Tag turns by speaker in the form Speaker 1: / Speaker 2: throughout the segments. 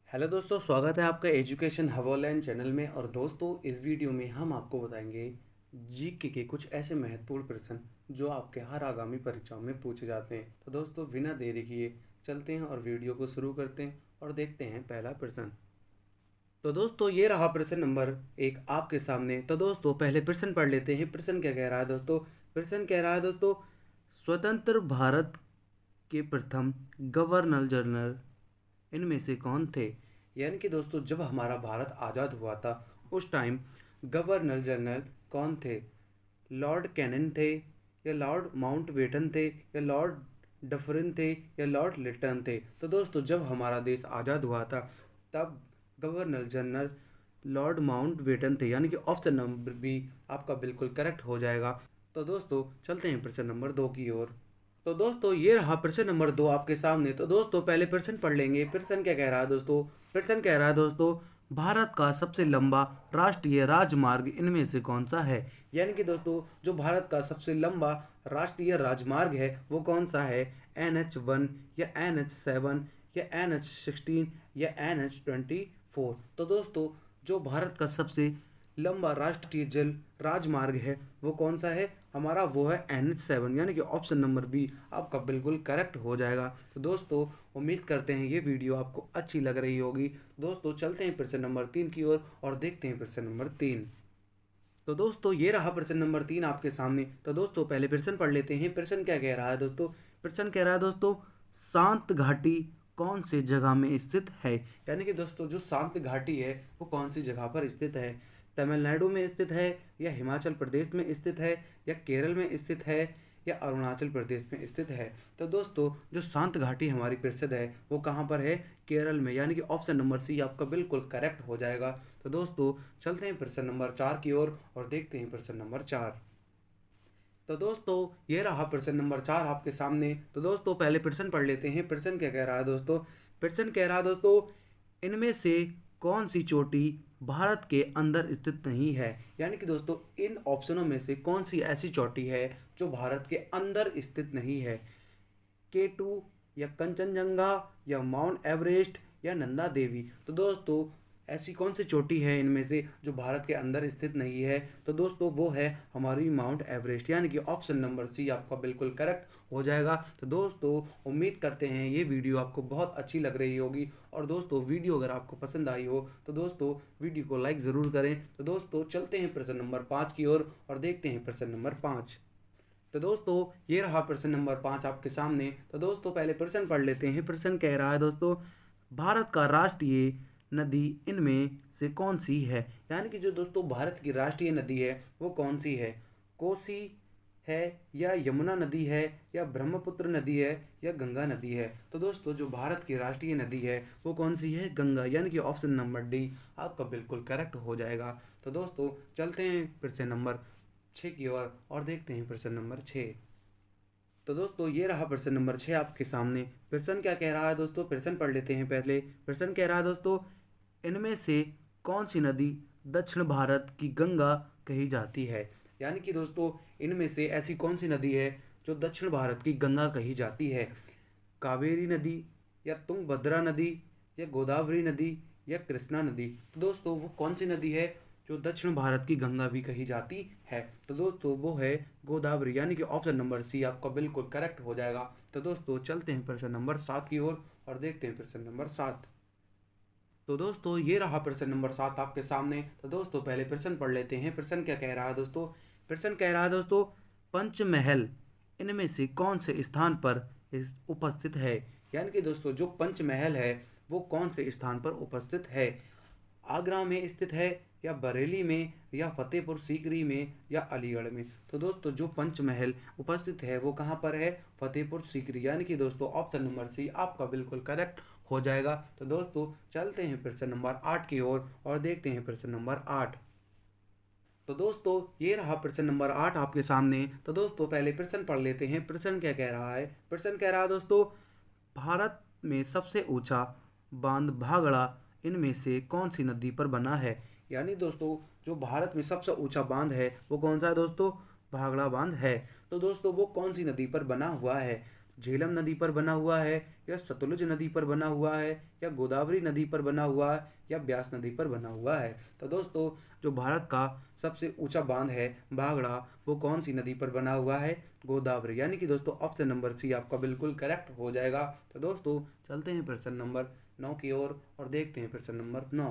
Speaker 1: Hello दोस्तों, स्वागत है आपका एजुकेशन हवॉलैंड चैनल में। और दोस्तों, इस वीडियो में हम आपको बताएंगे जीके के कुछ ऐसे महत्वपूर्ण प्रश्न जो आपके हर आगामी परीक्षाओं में पूछे जाते हैं। तो दोस्तों, बिना देरी किए चलते हैं और वीडियो को शुरू करते हैं और देखते हैं पहला प्रश्न। तो दोस्तों, ये रहा प्रश्न नंबर 1 आपके सामने। तो दोस्तों, पहले प्रश्न पढ़ लेते हैं। प्रश्न क्या कह रहा है दोस्तों? प्रश्न कह रहा है दोस्तों, स्वतंत्र भारत के प्रथम गवर्नर जनरल इनमें से कौन थे? यानी कि दोस्तों, जब हमारा भारत आज़ाद हुआ था उस टाइम गवर्नर जनरल कौन थे? लॉर्ड कैनिंग थे, या लॉर्ड माउंटबेटन थे, या लॉर्ड डफरिन थे, या लॉर्ड लिटन थे? तो दोस्तों, जब हमारा देश आज़ाद हुआ था तब गवर्नर जनरल लॉर्ड माउंटबेटन थे, यानी कि ऑप्शन नंबर बी आपका बिल्कुल करेक्ट हो जाएगा। तो दोस्तों, चलते हैं प्रश्न नंबर 2 की ओर। तो दोस्तों, ये रहा प्रश्न नंबर 2 आपके सामने। तो दोस्तों, पहले प्रश्न पढ़ लेंगे। प्रश्न क्या कह रहा है दोस्तों? प्रश्न कह रहा है दोस्तों, भारत का सबसे लंबा राष्ट्रीय राजमार्ग इनमें से कौन सा है? यानी कि दोस्तों, जो भारत का सबसे लंबा राष्ट्रीय राजमार्ग है वो कौन सा है? NH1 या NH7 या NH16 या NH24? तो दोस्तों, जो भारत का सबसे लंबा राष्ट्रीय जल राजमार्ग है वो कौन सा है हमारा? वो है NH7, यानी कि ऑप्शन नंबर बी आपका बिल्कुल करेक्ट हो जाएगा। तो दोस्तों, उम्मीद करते हैं ये वीडियो आपको अच्छी लग रही होगी। दोस्तों, चलते हैं प्रश्न नंबर 3 की ओर और देखते हैं प्रश्न नंबर 3। तो दोस्तों, ये रहा प्रश्न नंबर 3 आपके सामने। तो दोस्तों, पहले प्रश्न पढ़ लेते हैं। प्रश्न क्या कह रहा है दोस्तों? प्रश्न कह रहा है दोस्तों, शांत घाटी कौन सी जगह में स्थित है? यानी कि दोस्तों, जो शांत घाटी है वो कौन सी जगह पर स्थित है? तमिलनाडु में स्थित है, या हिमाचल प्रदेश में स्थित है, या केरल में स्थित है, या अरुणाचल प्रदेश में स्थित है? तो दोस्तों, जो शांत घाटी हमारी प्रसिद्ध है वो कहाँ पर है? केरल में, यानी कि ऑप्शन नंबर सी आपका बिल्कुल करेक्ट हो जाएगा। तो दोस्तों, चलते हैं प्रश्न नंबर 4 की ओर और देखते हैं प्रश्न नंबर 4। तो दोस्तों, ये रहा प्रश्न नंबर 4 आपके सामने। तो दोस्तों, पहले प्रश्न पढ़ लेते हैं। प्रश्न क्या कह रहा है दोस्तों? प्रश्न कह रहा है दोस्तों, इनमें से कौन सी चोटी भारत के अंदर स्थित नहीं है? यानी कि दोस्तों, इन ऑप्शनों में से कौन सी ऐसी चोटी है जो भारत के अंदर स्थित नहीं है? K2 या कंचनजंगा या माउंट एवरेस्ट या नंदा देवी? तो दोस्तों, ऐसी कौन सी चोटी है इनमें से जो भारत के अंदर स्थित नहीं है? तो दोस्तों, वो है हमारी माउंट एवरेस्ट, यानी कि ऑप्शन नंबर सी आपका बिल्कुल करेक्ट हो जाएगा। तो दोस्तों, उम्मीद करते हैं ये वीडियो आपको बहुत अच्छी लग रही होगी। और दोस्तों, वीडियो अगर आपको पसंद आई हो तो दोस्तों वीडियो को लाइक ज़रूर करें। तो दोस्तों, चलते हैं प्रश्न नंबर 5 की ओर और देखते हैं प्रश्न नंबर 5। तो दोस्तों, ये रहा प्रश्न नंबर 5 आपके सामने। तो दोस्तों, पहले प्रश्न पढ़ लेते हैं। प्रश्न कह रहा है दोस्तों, भारत का राष्ट्रीय नदी इनमें से कौन सी है? यानी कि जो दोस्तों भारत की राष्ट्रीय नदी है वो कौन सी है? कोसी है, या यमुना नदी है, या ब्रह्मपुत्र नदी है, या गंगा नदी है? तो दोस्तों, जो भारत की राष्ट्रीय नदी है वो कौन सी है? गंगा, यानी कि ऑप्शन नंबर डी आपका बिल्कुल करेक्ट हो जाएगा। तो दोस्तों, चलते हैं प्रश्न नंबर 6 की ओर और देखते हैं प्रश्न नंबर 6। तो दोस्तों, ये रहा प्रश्न नंबर 6 आपके सामने। प्रश्न क्या कह रहा है दोस्तों? प्रश्न पढ़ लेते हैं पहले। प्रश्न कह रहा है दोस्तों, इनमें से कौन सी नदी दक्षिण भारत की गंगा कही जाती है? यानी कि दोस्तों, इनमें से ऐसी कौन सी नदी है जो दक्षिण भारत की गंगा कही जाती है? कावेरी नदी, या तुंगभद्रा नदी, या गोदावरी नदी, या कृष्णा नदी? तो दोस्तों, वो कौन सी नदी है जो दक्षिण भारत की गंगा भी कही जाती है? तो दोस्तों, वो है गोदावरी, यानी कि ऑप्शन नंबर सी आपका बिल्कुल करेक्ट हो जाएगा। तो दोस्तों, चलते हैं प्रश्न नंबर 7 की ओर और देखते हैं प्रश्न नंबर 7। तो दोस्तों, ये रहा प्रश्न नंबर 7 आपके सामने। तो दोस्तों, पहले प्रश्न पढ़ लेते हैं। प्रश्न क्या कह रहा है दोस्तों? प्रश्न कह रहा है दोस्तों, पंचमहल इनमें से कौन से स्थान पर उपस्थित है? यानी कि दोस्तों, जो पंचमहल है वो कौन से स्थान पर उपस्थित है? आगरा में स्थित है, या बरेली में, या फतेहपुर सीकरी में, या अलीगढ़ में? तो दोस्तों, जो पंचमहल उपस्थित है वो कहाँ पर है? फतेहपुर सीकरी, यानी कि दोस्तों ऑप्शन नंबर सी आपका बिल्कुल करेक्ट हो जाएगा। तो दोस्तों, चलते हैं प्रश्न नंबर 8 की ओर और देखते हैं प्रश्न नंबर 8। तो दोस्तों, ये रहा प्रश्न नंबर 8 आपके सामने। तो दोस्तों, पहले प्रश्न पढ़ लेते हैं। प्रश्न क्या कह रहा है? प्रश्न कह रहा है दोस्तों, भारत में सबसे ऊंचा बांध भागड़ा इनमें से कौन सी नदी पर बना है? यानी दोस्तों, जो भारत में सबसे ऊंचा बांध है वो कौन सा है दोस्तों? भागड़ा बांध है। तो दोस्तों, वो कौन सी नदी पर बना हुआ है? झेलम नदी पर बना हुआ है, या सतलुज नदी पर बना हुआ है, या गोदावरी नदी पर बना हुआ है, या ब्यास नदी पर बना हुआ है। तो दोस्तों जो भारत का सबसे ऊंचा बांध है भाखड़ा, वो कौन सी नदी पर बना हुआ है? गोदावरी। यानी कि दोस्तों ऑप्शन नंबर सी आपका बिल्कुल करेक्ट हो जाएगा। तो दोस्तों चलते हैं प्रश्न नंबर 9 की ओर और देखते हैं प्रश्न नंबर 9।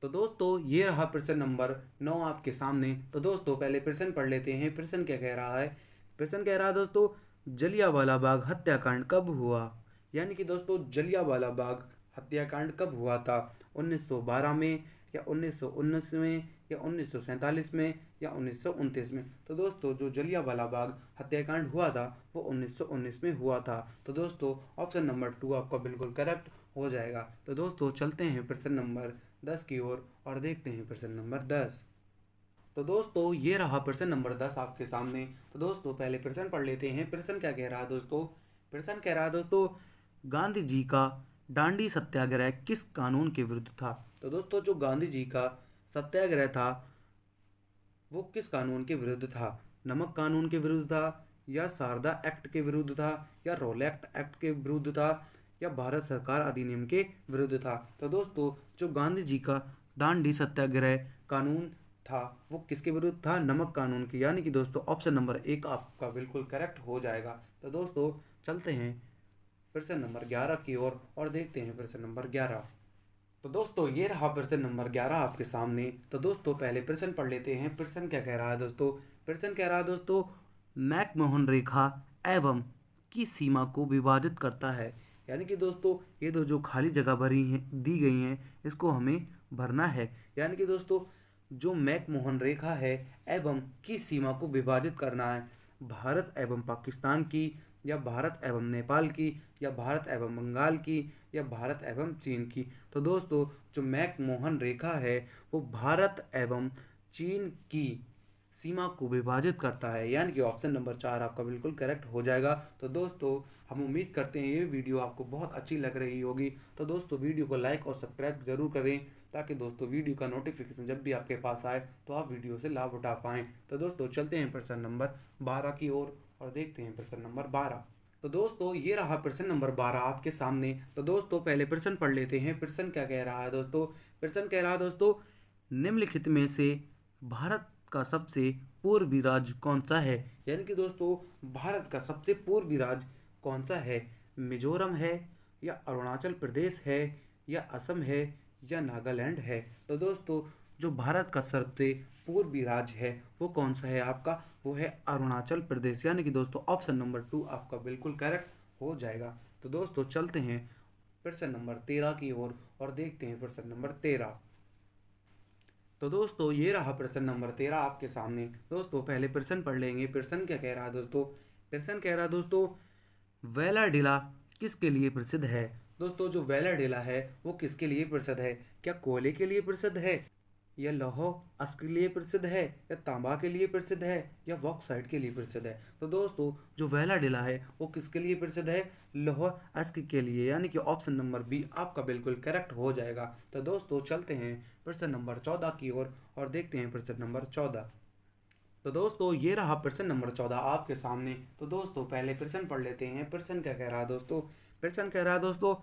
Speaker 1: तो दोस्तों ये रहा प्रश्न नंबर 9 आपके सामने। तो दोस्तों पहले प्रश्न पढ़ लेते हैं। प्रश्न क्या कह रहा है? प्रश्न कह रहा है दोस्तों, जलियांवाला बाग हत्याकांड कब हुआ? यानी कि दोस्तों जलियांवाला बाग हत्याकांड कब हुआ था? 1912 में, या 1919 में, या 1947 में, या 1929 में? तो दोस्तों जो जलियांवाला बाग हत्याकांड हुआ था वो 1919 में हुआ था। तो दोस्तों ऑप्शन नंबर 2 आपका बिल्कुल करेक्ट हो जाएगा। तो दोस्तों चलते हैं प्रश्न नंबर 10 की ओर और देखते हैं प्रश्न नंबर 10। तो दोस्तों ये रहा प्रश्न नंबर 10 आपके सामने। तो दोस्तों पहले प्रश्न पढ़ लेते हैं। प्रश्न क्या कह रहा है दोस्तों? प्रश्न कह रहा है दोस्तों, गांधी जी का दांडी सत्याग्रह किस कानून के विरुद्ध था? तो दोस्तों जो गांधी जी का सत्याग्रह था वो किस कानून के विरुद्ध था? नमक कानून के विरुद्ध था, या शारदा एक्ट के विरुद्ध था, या रोलैक्ट एक्ट के विरुद्ध था, या भारत सरकार अधिनियम के विरुद्ध था? तो दोस्तों जो गांधी जी का दांडी सत्याग्रह कानून था वो किसके विरुद्ध था? नमक कानून की। यानी कि दोस्तों ऑप्शन नंबर 1 आपका बिल्कुल करेक्ट हो जाएगा। तो दोस्तों चलते हैं प्रश्न नंबर 11 की ओर और देखते हैं प्रश्न नंबर 11। तो दोस्तों ये रहा प्रश्न नंबर 11 आपके सामने। तो दोस्तों पहले प्रश्न पढ़ लेते हैं। प्रश्न क्या कह रहा है दोस्तों? प्रश्न कह रहा है दोस्तों, मैकमोहन रेखा एवं की सीमा को विभाजित करता है। यानी कि दोस्तों ये दो जो खाली जगह भरी हैं दी गई हैं इसको हमें भरना है। यानी कि दोस्तों जो मैकमोहन रेखा है एवं की सीमा को विभाजित करना है, भारत एवं पाकिस्तान की, या भारत एवं नेपाल की, या भारत एवं बंगाल की, या भारत एवं चीन की? तो दोस्तों जो मैकमोहन रेखा है वो भारत एवं चीन की सीमा को विभाजित करता है। यानी कि ऑप्शन नंबर 4 आपका बिल्कुल करेक्ट हो जाएगा। तो दोस्तों हम उम्मीद करते हैं ये वीडियो आपको बहुत अच्छी लग रही होगी। तो दोस्तों वीडियो को लाइक और सब्सक्राइब जरूर करें, ताकि दोस्तों वीडियो का नोटिफिकेशन जब भी आपके पास आए तो आप वीडियो से लाभ उठा पाएँ। तो दोस्तों चलते हैं प्रश्न नंबर 12 की ओर और देखते हैं प्रश्न नंबर 12। तो दोस्तों ये रहा प्रश्न नंबर 12 आपके सामने। तो दोस्तों पहले प्रश्न पढ़ लेते हैं। प्रश्न क्या कह रहा है दोस्तों? प्रश्न कह रहा है दोस्तों, निम्नलिखित में से भारत का सबसे पूर्वी राज्य कौन सा है? यानी कि दोस्तों भारत का सबसे पूर्वी राज्य कौन सा है? मिजोरम है, या अरुणाचल प्रदेश है, या असम है, या नागालैंड है? तो दोस्तों जो भारत का सबसे पूर्वी राज्य है वो कौन सा है आपका? वो है अरुणाचल प्रदेश। यानी कि दोस्तों ऑप्शन नंबर 2 आपका बिल्कुल करेक्ट हो जाएगा। तो दोस्तों चलते हैं प्रश्न नंबर 13 की ओर और देखते हैं प्रश्न नंबर 13। तो दोस्तों ये रहा प्रश्न नंबर 13 आपके सामने। दोस्तों पहले प्रश्न पढ़ लेंगे। प्रश्न क्या कह रहा है दोस्तों? प्रश्न कह रहा है दोस्तों, वेलाडिला किसके लिए प्रसिद्ध है? दोस्तों जो वेलाडिला है वो किसके लिए प्रसिद्ध है? क्या कोयले के लिए प्रसिद्ध है, या लौह अयस्क के लिए प्रसिद्ध है, या तांबा के लिए प्रसिद्ध है, या बॉक्साइट के लिए प्रसिद्ध है? तो दोस्तों जो वेलाडिला है वो किसके लिए प्रसिद्ध है? लौह अयस्क के लिए। यानी कि ऑप्शन नंबर बी आपका बिल्कुल करेक्ट हो जाएगा। तो दोस्तों चलते हैं प्रश्न नंबर 14 की ओर और देखते हैं प्रश्न नंबर 14। तो दोस्तों ये रहा प्रश्न नंबर 14 आपके सामने। तो दोस्तों पहले प्रश्न पढ़ लेते हैं। प्रश्न क्या कह रहा है दोस्तों? प्रश्न कह रहा है दोस्तों,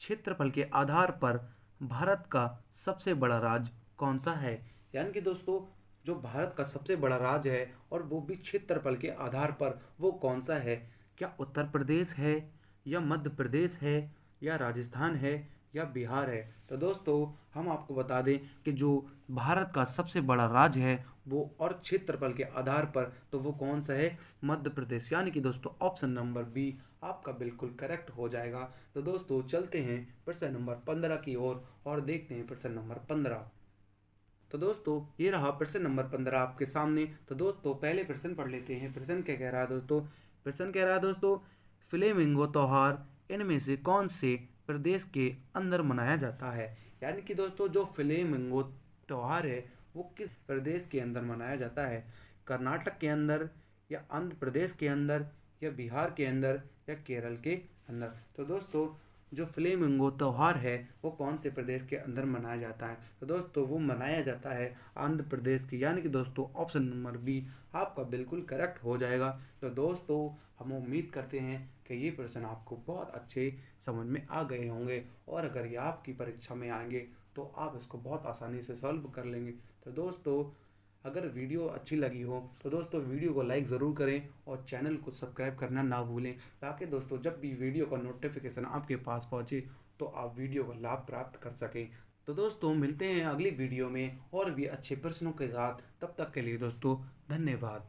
Speaker 1: क्षेत्रफल के आधार पर भारत का सबसे बड़ा राज्य कौन सा है? यानी कि दोस्तों जो भारत का सबसे बड़ा राज्य है और वो भी क्षेत्रफल के आधार पर, वो कौन सा है? क्या उत्तर प्रदेश है, या मध्य प्रदेश है, या राजस्थान है, या बिहार है? तो दोस्तों हम आपको बता दें कि जो भारत का सबसे बड़ा राज्य है वो और क्षेत्रफल के आधार पर तो वो कौन सा है? मध्य प्रदेश। यानी कि दोस्तों ऑप्शन नंबर बी आपका बिल्कुल करेक्ट हो जाएगा। तो दोस्तों चलते हैं प्रश्न नंबर 15 की ओर और देखते हैं प्रश्न नंबर 15। तो दोस्तों ये रहा प्रश्न नंबर 15 आपके सामने। तो दोस्तों पहले प्रश्न पढ़ लेते हैं। प्रश्न क्या कह रहा है दोस्तों? प्रश्न कह रहा है दोस्तों, फ्लेमिंगो त्योहार इनमें से कौन से प्रदेश के अंदर मनाया जाता है? यानी कि दोस्तों जो फ्लेमिंगो त्योहार है वो किस प्रदेश के अंदर मनाया जाता है? कर्नाटक के अंदर, या आंध्र प्रदेश के अंदर, या बिहार के अंदर, या केरल के अंदर? तो दोस्तों जो फ्लेमिंगो त्यौहार है वो कौन से प्रदेश के अंदर मनाया जाता है? तो दोस्तों वो मनाया जाता है आंध्र प्रदेश की, यानी कि दोस्तों ऑप्शन नंबर बी आपका बिल्कुल करेक्ट हो जाएगा। तो दोस्तों हम उम्मीद करते हैं कि ये प्रश्न आपको बहुत अच्छे समझ में आ गए होंगे, और अगर ये आपकी परीक्षा में आएंगे तो आप इसको बहुत आसानी से सॉल्व कर लेंगे। तो दोस्तों अगर वीडियो अच्छी लगी हो तो दोस्तों वीडियो को लाइक ज़रूर करें और चैनल को सब्सक्राइब करना ना भूलें, ताकि दोस्तों जब भी वीडियो का नोटिफिकेशन आपके पास पहुंचे तो आप वीडियो का लाभ प्राप्त कर सकें। तो दोस्तों मिलते हैं अगली वीडियो में और भी अच्छे प्रश्नों के साथ। तब तक के लिए दोस्तों धन्यवाद।